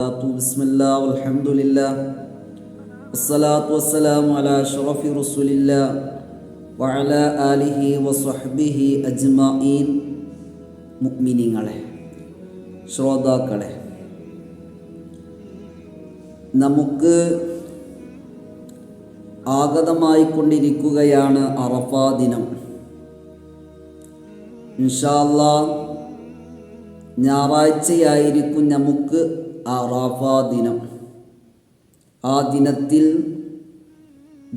ബിസ്മില്ലാ വൽഹംദുലില്ലാ വസ്സലാത്തു വസ്സലാമു അലാ അഷ്റഫി റസൂലില്ലാ വഅലാ ആലിഹി വസ്വഹ്ബിഹി അജ്മഈൻ. മുഅ്മിനീങ്ങളെ, ശ്രോതാക്കളെ, നമുക്ക് ആഗതമായിക്കൊണ്ടിരിക്കുകയാണ് അറഫാ ദിനം. ഇൻഷാ അല്ലാഹ് ഞായറാഴ്ചയായിരിക്കും നമുക്ക് അറഫാ ദിനം. ആ ദിനത്തിൽ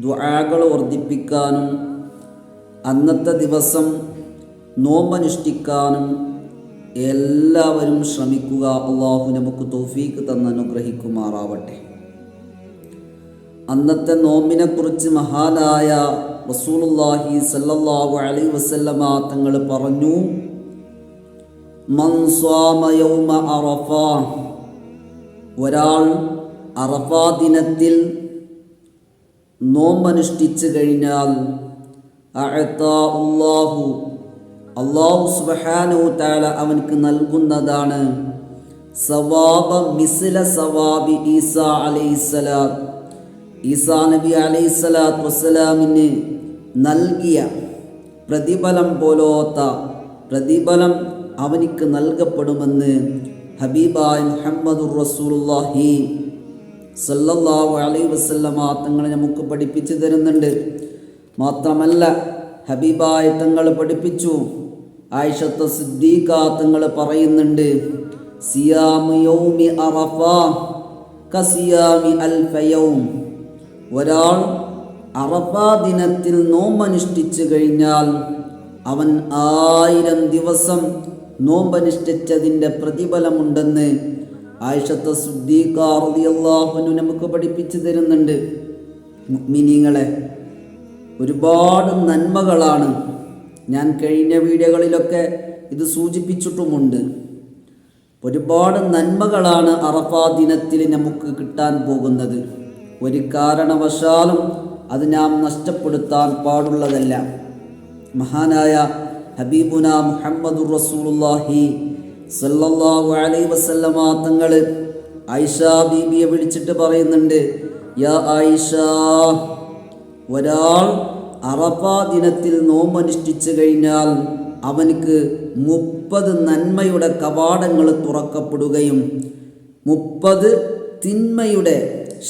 ദുആകൾ വർദ്ധിപ്പിക്കാനും അന്നത്തെ ദിവസം നോമ്പനുഷ്ഠിക്കാനും എല്ലാവരും ശ്രമിക്കുക. അള്ളാഹു നമുക്ക് തൗഫീഖ് തന്ന് അനുഗ്രഹിക്കുമാറാവട്ടെ. അന്നത്തെ നോമ്പിനെക്കുറിച്ച് മഹാനായ റസൂലുള്ളാഹി സ്വല്ലല്ലാഹു അലൈഹി വസല്ലമ തങ്ങൾ പറഞ്ഞു, മൻ സ്വാമ യൗമ അറഫ, ഒരാൾ അറഫാ ദിനത്തിൽ നോമ്പനുഷ്ഠിച്ചു കഴിഞ്ഞാൽ അല്ലാഹു സുബ്ഹാനഹു തആല അവൻക്ക് നൽകുന്നതാണ് സവാബ മിസ്ല സവാബി ഈസാ അലൈഹിസ്സലാം. ഈസാ നബി അലൈഹിസ്സലാത്തു വസ്സലാമിന് നൽകിയ പ്രതിഫലം പോലോത്ത പ്രതിഫലം അവനിക്ക് നൽകപ്പെടുമെന്ന് ഹബീബായ മുഹമ്മദുർ റസൂലുള്ളാഹി സല്ലല്ലാഹു അലൈഹി വസല്ലമ തങ്ങൾ നമുക്ക് പഠിപ്പിച്ചു തരുന്നുണ്ട്. മാത്രമല്ല, ഹബീബായ തങ്ങൾ പഠിപ്പിച്ചു, ആയിഷത്ത് സിദ്ദീഖ തങ്ങൾ പറയുന്നുണ്ട്, സിയാമു യൗമി അറഫ കസിയാമി അൽഫ യൗം. ഒരാൾ അറഫാ ദിനത്തിൽ നോമ്പനുഷ്ഠിച്ചു കഴിഞ്ഞാൽ അവൻ 1000 ദിവസം നോമ്പനുഷ്ഠിച്ചതിൻ്റെ പ്രതിഫലമുണ്ടെന്ന് ആയിഷത്ത് സിദ്ദീഖ റളിയല്ലാഹു അൻഹ നമുക്ക് പഠിപ്പിച്ചു തരുന്നുണ്ട്. മുഅ്മിനീങ്ങളെ, ഒരുപാട് നന്മകളാണ്. ഞാൻ കഴിഞ്ഞ വീഡിയോകളിലൊക്കെ ഇത് സൂചിപ്പിച്ചിട്ടുമുണ്ട്. ഒരുപാട് നന്മകളാണ് അറഫാ ദിനത്തിൽ നമുക്ക് കിട്ടാൻ പോകുന്നത്. ഒരു കാരണവശാലും അത് നാം നഷ്ടപ്പെടുത്താൻ പാടുള്ളതല്ല. മഹാനായ ഹബീബുന മുഹമ്മദുർ റസൂലുള്ളാഹി സല്ലല്ലാഹു അലൈഹി വസല്ലമ തങ്ങൾ ആയിഷ ബീബിയെ വിളിച്ചിട്ട് പറയുന്നുണ്ട്, യാ ആയിഷ, ഒരാൾ അറഫാ ദിനത്തിൽ നോമ്പനുഷ്ഠിച്ചു കഴിഞ്ഞാൽ അവനക്ക് 30 നന്മയുടെ കവാടങ്ങൾ തുറക്കപ്പെടുകയും 30 തിന്മയുടെ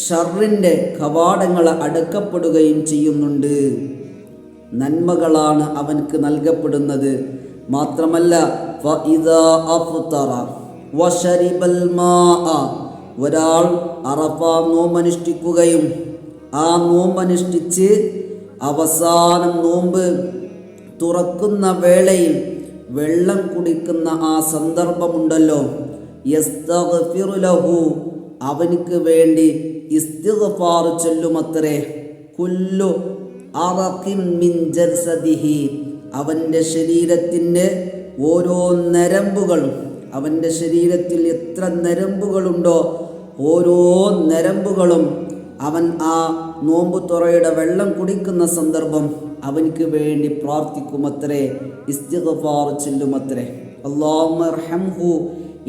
ഷർറിൻ്റെ കവാടങ്ങൾ അടക്കപ്പെടുകയും ചെയ്യുന്നുണ്ട്. നന്മകളാണ് അവൻക്ക് നൽകപ്പെടുന്നത്. മാത്രമല്ല, ഫഇദാ അഫ്തറ വശരിബൽ മാഅ, ഒരാൾ അറഫാ നോമ്പനുഷ്ഠിക്കുകയും ആ നോമ്പനുഷ്ഠിച്ച് അവസാനം നോമ്പ് തുറക്കുന്ന വേളയിൽ വെള്ളം കുടിക്കുന്ന ആ സന്ദർഭമുണ്ടല്ലോ, യസ്തഗ്ഫിറു ലഹു, അവനിക്ക് വേണ്ടി ഇസ്തിഗ്ഫാർ ചൊല്ലുമത്രേ. കുല്ലു അറഖിൻ മിൻ ജർസദിഹി, അവൻ്റെ ശരീരത്തിൻ്റെ ഓരോ നരമ്പുകളും, അവൻ്റെ ശരീരത്തിൽ എത്ര നരമ്പുകളുണ്ടോ ഓരോ നരമ്പുകളും അവൻ ആ നോമ്പ് തുറയുടെ വെള്ളം കുടിക്കുന്ന സന്ദർഭം അവനിക്ക് വേണ്ടി പ്രാർത്ഥിക്കുമത്രേ, ഇസ്തിഗ്ഫാർ ചൊല്ലുമത്രേ. അല്ലാഹുമ്മ ഇർഹംഹു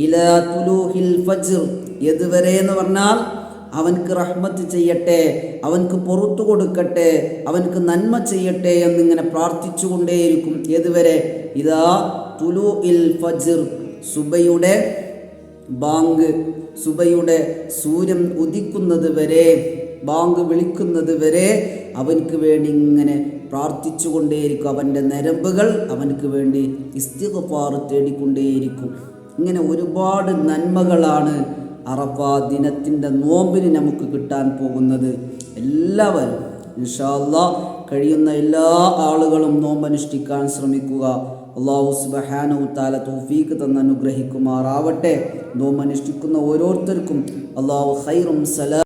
ഇലാ തുലൂഹിൽ ഫജ്ർ, എതുവരെ എന്ന് പറഞ്ഞാൽ അവൻക്ക് റഹ്മത്ത് ചെയ്യട്ടെ, അവൻക്ക് പുറത്തു കൊടുക്കട്ടെ, അവൻക്ക് നന്മ ചെയ്യട്ടെ എന്നിങ്ങനെ പ്രാർത്ഥിച്ചുകൊണ്ടേയിരിക്കും. ഏതുവരെ? ഇദാ തുലൂഇൽ ഫജ്ർ, സുബയുടെ ബാങ്ക്, സുബയുടെ സൂര്യൻ ഉദിക്കുന്നത് വരെ, ബാങ്ക് വിളിക്കുന്നത് വരെ അവൻക്ക് വേണ്ടി ഇങ്ങനെ പ്രാർത്ഥിച്ചു കൊണ്ടേയിരിക്കും. അവൻ്റെ നരമ്പുകൾ അവൻക്ക് വേണ്ടി ഇസ്തിഗ്ഫാർ തേടിക്കൊണ്ടേയിരിക്കും. ഇങ്ങനെ ഒരുപാട് നന്മകളാണ് അറഫാ ദിനത്തിൻ്റെ നോമ്പിന് നമുക്ക് കിട്ടാൻ പോകുന്നത്. എല്ലാവരും ഇൻഷാ അല്ലാഹ് കഴിയുന്ന എല്ലാ ആളുകളും നോമ്പനുഷ്ഠിക്കാൻ ശ്രമിക്കുക. അല്ലാഹു സുബ്ഹാനഹു തആല തൗഫീഖ് തന്ന് അനുഗ്രഹിക്കുമാറാവട്ടെ. നോമ്പനുഷ്ഠിക്കുന്ന ഓരോരുത്തർക്കും അല്ലാഹു ഖൈറും സലാം